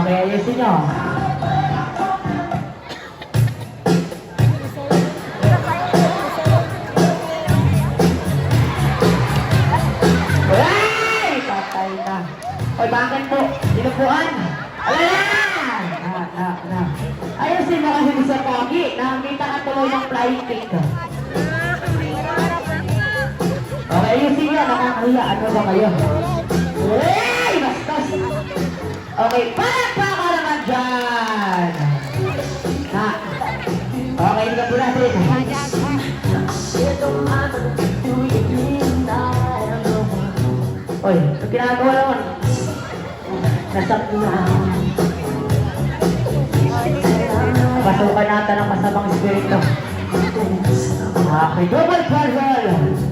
Okay, ayusin nyo. Ay! Patay na. Oy, bakit po? Dinupuan? Ala! Ayusin mo kasi sa pogi. Nakakita ka tuloy ng flying kick. Okay, ayusin nyo. Nakakahiya. Ano ba kayo? Hey! Bastos! Okay, palakpaka naman dyan! Ha? Okay, hindi ka po natin. Oy, ito ginagawa naman. Nasap na. Pasukan natin ang masamang espiritu. Okay, double puzzle!